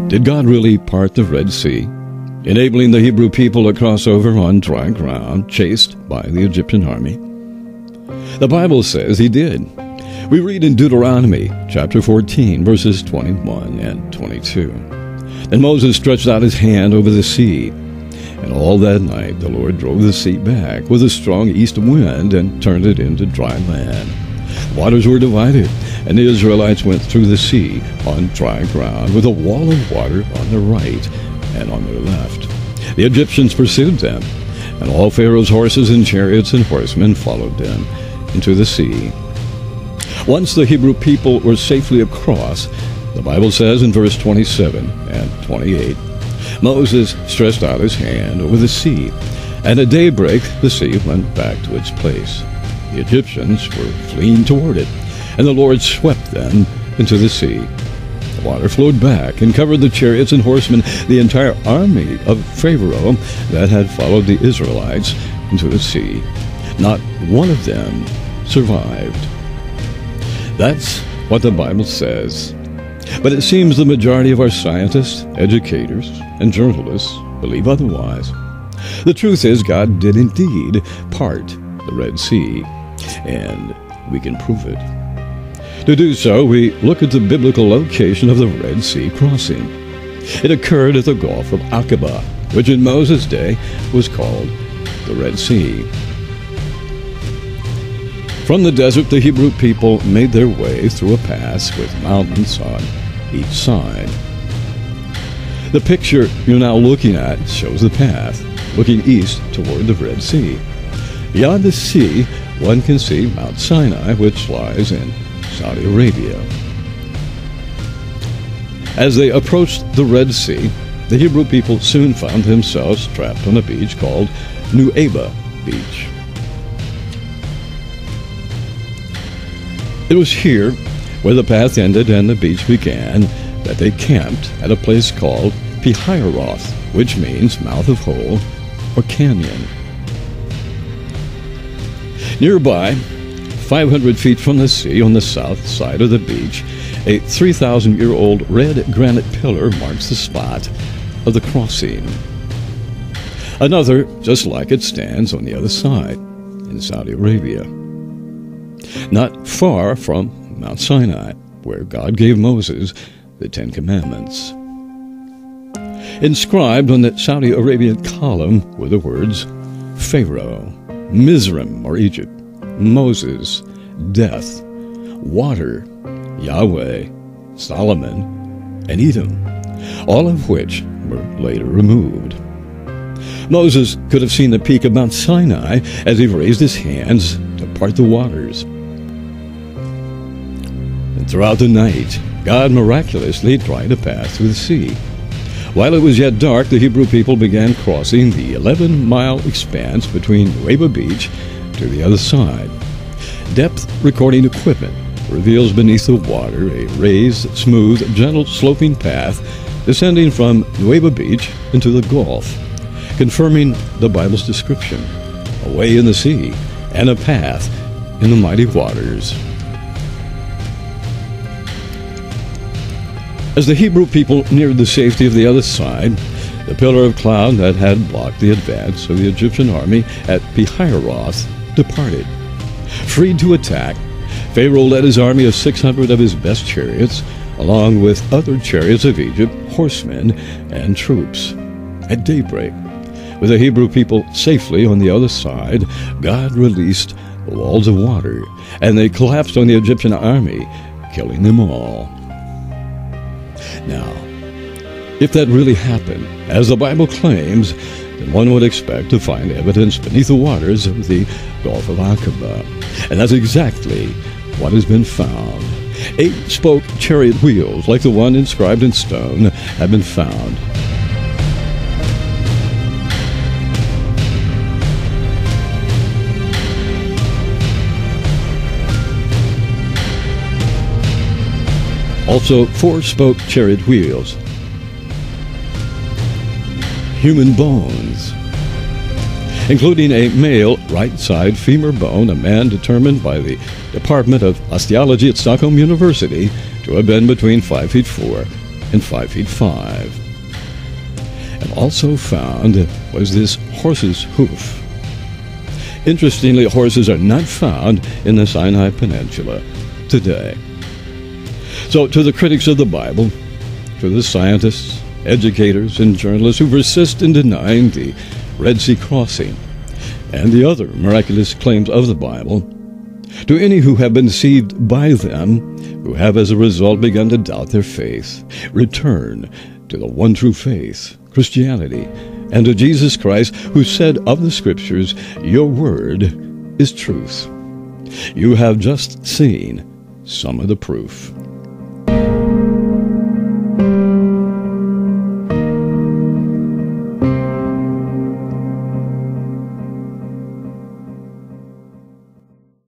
Did God really part the Red Sea, enabling the Hebrew people to cross over on dry ground, chased by the Egyptian army? The Bible says he did. We read in Deuteronomy chapter 14, verses 21 and 22. Then Moses stretched out his hand over the sea, and all that night the Lord drove the sea back with a strong east wind and turned it into dry land. Waters were divided, and the Israelites went through the sea on dry ground with a wall of water on their right and on their left. The Egyptians pursued them, and all Pharaoh's horses and chariots and horsemen followed them into the sea. Once the Hebrew people were safely across, the Bible says in verse 27 and 28, Moses stretched out his hand over the sea, and at daybreak the sea went back to its place. The Egyptians were fleeing toward it, and the Lord swept them into the sea. The water flowed back and covered the chariots and horsemen, the entire army of Pharaoh that had followed the Israelites into the sea. Not one of them survived. That's what the Bible says. But it seems the majority of our scientists, educators, and journalists believe otherwise. The truth is, God did indeed part the Red Sea, and we can prove it. To do so, we look at the biblical location of the Red Sea crossing. It occurred at the Gulf of Aqaba, which in Moses' day was called the Red Sea. From the desert, the Hebrew people made their way through a pass with mountains on each side. The picture you're now looking at shows the path, looking east toward the Red Sea. Beyond the sea, one can see Mount Sinai, which lies in Saudi Arabia. As they approached the Red Sea, the Hebrew people soon found themselves trapped on a beach called Nu'eba Beach. It was here, where the path ended and the beach began, that they camped at a place called Pi-Hahiroth, which means mouth of hole or canyon. Nearby, 500 feet from the sea on the south side of the beach, a 3,000-year-old red granite pillar marks the spot of the crossing. Another, just like it, stands on the other side, in Saudi Arabia, not far from Mount Sinai, where God gave Moses the Ten Commandments. Inscribed on the Saudi Arabian column were the words Pharaoh, Mizraim or Egypt, Moses, death, water, Yahweh, Solomon, and Edom, all of which were later removed. Moses could have seen the peak of Mount Sinai as he raised his hands to part the waters. And throughout the night, God miraculously dried a path through the sea. While it was yet dark, the Hebrew people began crossing the 11-mile expanse between Nu'eba Beach to the other side. Depth recording equipment reveals beneath the water a raised, smooth, gentle sloping path descending from Nu'eba Beach into the Gulf, confirming the Bible's description, a way in the sea and a path in the mighty waters. As the Hebrew people neared the safety of the other side, the pillar of cloud that had blocked the advance of the Egyptian army at Pi-Hahiroth departed. Freed to attack, Pharaoh led his army of 600 of his best chariots, along with other chariots of Egypt, horsemen, and troops. At daybreak, with the Hebrew people safely on the other side, God released the walls of water, and they collapsed on the Egyptian army, killing them all. Now, if that really happened, as the Bible claims, then one would expect to find evidence beneath the waters of the Gulf of Aqaba. And that's exactly what has been found. 8-spoke chariot wheels, like the one inscribed in stone, have been found. Also, 4-spoke chariot wheels. Human bones, including a male right side femur bone, a man determined by the Department of Osteology at Stockholm University to have been between 5 feet 4 and 5 feet 5. And also found was this horse's hoof. Interestingly, horses are not found in the Sinai Peninsula today. So to the critics of the Bible, to the scientists, educators, and journalists who persist in denying the Red Sea crossing and the other miraculous claims of the Bible, to any who have been deceived by them, who have as a result begun to doubt their faith, return to the one true faith, Christianity, and to Jesus Christ, who said of the Scriptures, "Your word is truth." You have just seen some of the proof.